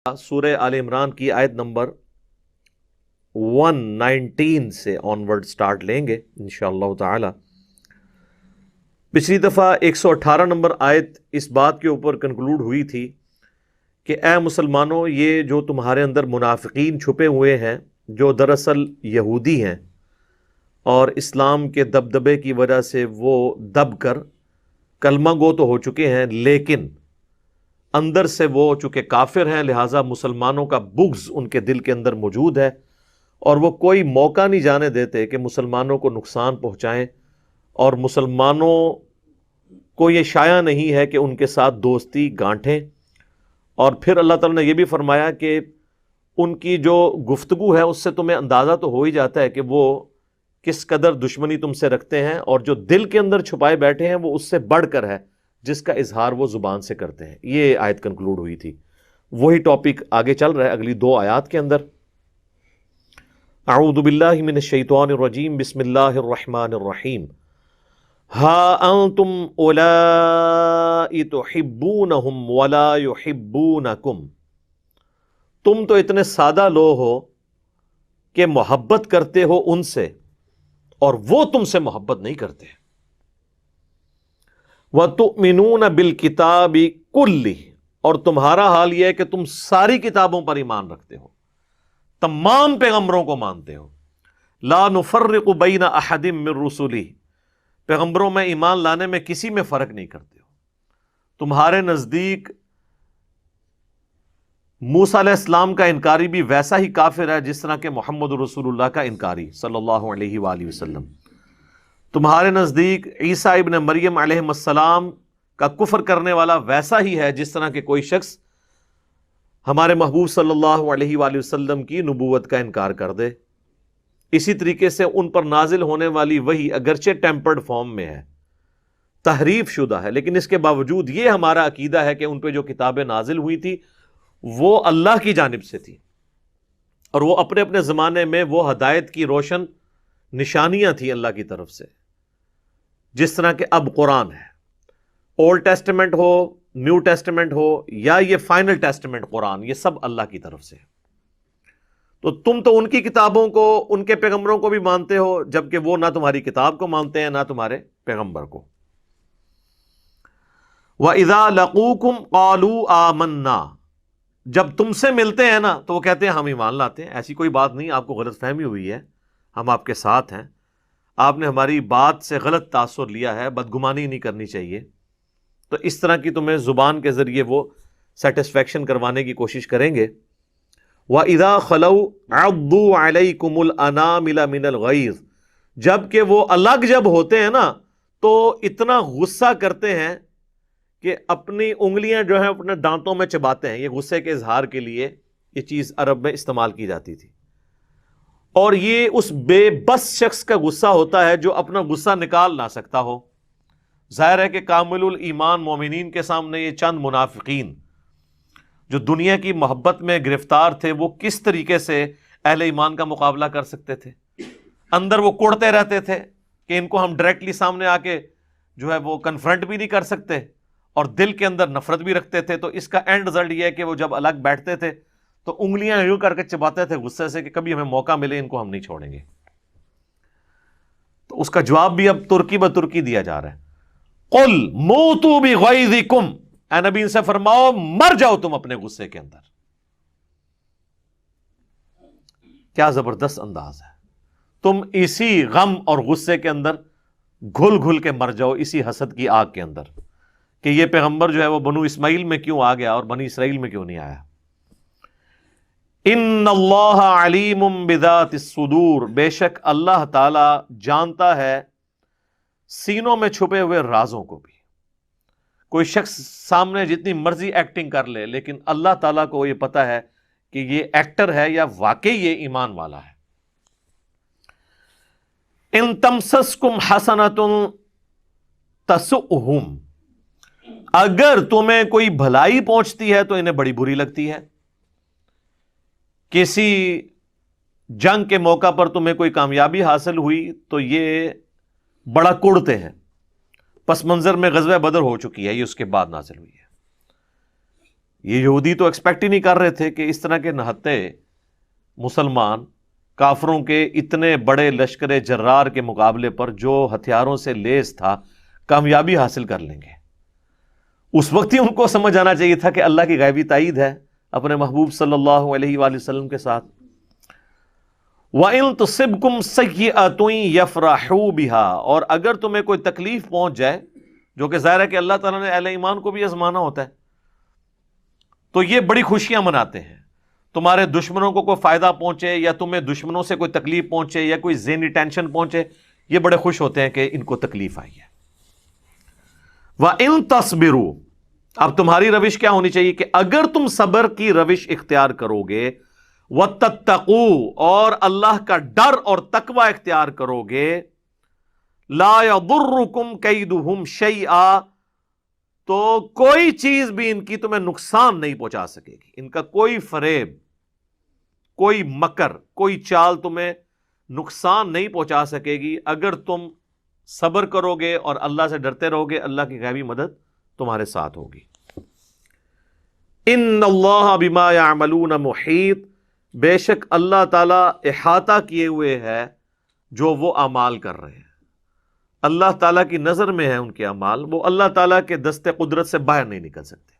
سورہ آل عمران کی آیت نمبر 119 سے آنورڈ سٹارٹ لیں گے انشاءاللہ تعالی۔ پچھلی دفعہ 118 نمبر آیت اس بات کے اوپر کنکلوڈ ہوئی تھی کہ اے مسلمانوں، یہ جو تمہارے اندر منافقین چھپے ہوئے ہیں جو دراصل یہودی ہیں اور اسلام کے دبدبے کی وجہ سے وہ دب کر کلمہ گو تو ہو چکے ہیں، لیکن اندر سے وہ چونکہ کافر ہیں، لہٰذا مسلمانوں کا بغض ان کے دل کے اندر موجود ہے اور وہ کوئی موقع نہیں جانے دیتے کہ مسلمانوں کو نقصان پہنچائیں، اور مسلمانوں کو یہ شایع نہیں ہے کہ ان کے ساتھ دوستی گانٹھیں۔ اور پھر اللہ تعالیٰ نے یہ بھی فرمایا کہ ان کی جو گفتگو ہے اس سے تمہیں اندازہ تو ہو ہی جاتا ہے کہ وہ کس قدر دشمنی تم سے رکھتے ہیں، اور جو دل کے اندر چھپائے بیٹھے ہیں وہ اس سے بڑھ کر ہے جس کا اظہار وہ زبان سے کرتے ہیں۔ یہ آیت کنکلوڈ ہوئی تھی، وہی ٹاپک آگے چل رہا ہے اگلی 2 آیات کے اندر۔ اعوذ باللہ من الشیطان الرجیم، بسم اللہ الرحمن الرحیم۔ ہا انتم اولائی تحبونہم ولا یحبونکم، تم تو اتنے سادہ لوگ ہو کہ محبت کرتے ہو ان سے اور وہ تم سے محبت نہیں کرتے۔ وَتُؤْمِنُونَ بِالْكِتَابِ كُلِّهِ، اور تمہارا حال یہ ہے کہ تم ساری کتابوں پر ایمان رکھتے ہو، تمام پیغمبروں کو مانتے ہو۔ لَا نُفَرِّقُ بَيْنَ أَحَدٍ مِّن رُّسُلِهِ، پیغمبروں میں ایمان لانے میں کسی میں فرق نہیں کرتے ہو۔ تمہارے نزدیک موسیٰ علیہ السلام کا انکاری بھی ویسا ہی کافر ہے جس طرح کہ محمد رسول اللہ کا انکاری صلی اللہ علیہ وآلہ وسلم۔ تمہارے نزدیک عیسیٰ ابن مریم علیہ السلام کا کفر کرنے والا ویسا ہی ہے جس طرح کہ کوئی شخص ہمارے محبوب صلی اللہ علیہ وآلہ وسلم کی نبوت کا انکار کر دے۔ اسی طریقے سے ان پر نازل ہونے والی وحی اگرچہ ٹیمپرڈ فارم میں ہے، تحریف شدہ ہے، لیکن اس کے باوجود یہ ہمارا عقیدہ ہے کہ ان پہ جو کتابیں نازل ہوئی تھی وہ اللہ کی جانب سے تھی، اور وہ اپنے اپنے زمانے میں وہ ہدایت کی روشن نشانیاں تھیں اللہ کی طرف سے، جس طرح کہ اب قرآن ہے، اولڈ ٹیسٹمنٹ ہو، نیو ٹیسٹمنٹ ہو، یا یہ فائنل ٹیسٹمنٹ قرآن، یہ سب اللہ کی طرف سے ہے۔ تو تم تو ان کی کتابوں کو، ان کے پیغمبروں کو بھی مانتے ہو، جبکہ وہ نہ تمہاری کتاب کو مانتے ہیں نہ تمہارے پیغمبر کو۔ وَإِذَا لَقُوكُمْ قَالُوا آمَنَّا، جب تم سے ملتے ہیں نا تو وہ کہتے ہیں ہم ایمان لاتے ہیں۔ ایسی کوئی بات نہیں، آپ کو غلط فہمی ہوئی ہے، ہم آپ کے ساتھ ہیں، آپ نے ہماری بات سے غلط تاثر لیا ہے، بدگمانی نہیں کرنی چاہیے۔ تو اس طرح کی تمہیں زبان کے ذریعے وہ سیٹسفیکشن کروانے کی کوشش کریں گے۔ وَإِذَا خَلَوْا عَضُّوا عَلَيْكُمُ الْأَنَامِلَ مِنَ الْغَيْظِ، جب کہ وہ الگ جب ہوتے ہیں نا تو اتنا غصہ کرتے ہیں کہ اپنی انگلیاں جو ہیں اپنے دانتوں میں چباتے ہیں۔ یہ غصے کے اظہار کے لیے یہ چیز عرب میں استعمال کی جاتی تھی، اور یہ اس بے بس شخص کا غصہ ہوتا ہے جو اپنا غصہ نکال نہ سکتا ہو۔ ظاہر ہے کہ کامل الایمان مومنین کے سامنے یہ چند منافقین جو دنیا کی محبت میں گرفتار تھے، وہ کس طریقے سے اہل ایمان کا مقابلہ کر سکتے تھے؟ اندر وہ کوڑتے رہتے تھے کہ ان کو ہم ڈائریکٹلی سامنے آ کے جو ہے وہ کنفرنٹ بھی نہیں کر سکتے، اور دل کے اندر نفرت بھی رکھتے تھے۔ تو اس کا اینڈ رزلٹ یہ ہے کہ وہ جب الگ بیٹھتے تھے تو انگلیاں یوں کر کے چباتے تھے غصے سے کہ کبھی ہمیں موقع ملے ان کو ہم نہیں چھوڑیں گے۔ تو اس کا جواب بھی اب ترکی بترکی دیا جا رہا ہے۔ قل موتوا بغیظکم، اے نبی ان سے فرماؤ مر جاؤ تم اپنے غصے کے اندر۔ کیا زبردست انداز ہے، تم اسی غم اور غصے کے اندر گھل گھل کے مر جاؤ، اسی حسد کی آگ کے اندر کہ یہ پیغمبر جو ہے وہ بنو اسماعیل میں کیوں آ گیا اور بنی اسرائیل میں کیوں نہیں آیا۔ ان اللہ علیم بذات الصدور، بے شک اللہ تعالی جانتا ہے سینوں میں چھپے ہوئے رازوں کو بھی۔ کوئی شخص سامنے جتنی مرضی ایکٹنگ کر لے، لیکن اللہ تعالیٰ کو یہ پتا ہے کہ یہ ایکٹر ہے یا واقعی یہ ایمان والا ہے۔ ان تمسسکم حسنۃ تسؤہم، اگر تمہیں کوئی بھلائی پہنچتی ہے تو انہیں بڑی بری لگتی ہے۔ کسی جنگ کے موقع پر تمہیں کوئی کامیابی حاصل ہوئی تو یہ بڑا کڑتے ہیں۔ پس منظر میں غزوہ بدر ہو چکی ہے، یہ اس کے بعد نازل ہوئی ہے۔ یہ یہودی تو ایکسپیکٹ ہی نہیں کر رہے تھے کہ اس طرح کے نہتے مسلمان کافروں کے اتنے بڑے لشکر جرار کے مقابلے پر جو ہتھیاروں سے لیس تھا کامیابی حاصل کر لیں گے۔ اس وقت ہی ان کو سمجھ آنا چاہیے تھا کہ اللہ کی غیبی تائید ہے اپنے محبوب صلی اللہ علیہ وآلہ وسلم کے ساتھ۔ وَإِن تُصِبْكُمْ سَيِّئَةٌ يَفْرَحُوا بِهَا، اور اگر تمہیں کوئی تکلیف پہنچ جائے، جو کہ ظاہر ہے کہ اللہ تعالیٰ نے اہل ایمان کو بھی آزمانا ہوتا ہے، تو یہ بڑی خوشیاں مناتے ہیں۔ تمہارے دشمنوں کو کوئی فائدہ پہنچے یا تمہیں دشمنوں سے کوئی تکلیف پہنچے یا کوئی ذہنی ٹینشن پہنچے، یہ بڑے خوش ہوتے ہیں کہ ان کو تکلیف آئی ہے۔ وَإِن تَصْبِرُوا، اب تمہاری روش کیا ہونی چاہیے کہ اگر تم صبر کی روش اختیار کرو گے، وَتَتَّقُوا، اور اللہ کا ڈر اور تقوی اختیار کرو گے، لَا يَضُرُّكُمْ كَيْدُهُمْ شَيْئًا، تو کوئی چیز بھی ان کی تمہیں نقصان نہیں پہنچا سکے گی۔ ان کا کوئی فریب، کوئی مکر، کوئی چال تمہیں نقصان نہیں پہنچا سکے گی اگر تم صبر کرو گے اور اللہ سے ڈرتے رہو گے۔ اللہ کی غیبی مدد تمہارے ساتھ ہوگی۔ ان اللہ بما یعملون محیط، بے شک اللہ تعالیٰ احاطہ کیے ہوئے ہے جو وہ اعمال کر رہے ہیں۔ اللہ تعالیٰ کی نظر میں ہے ان کے اعمال، وہ اللہ تعالیٰ کے دست قدرت سے باہر نہیں نکل سکتے۔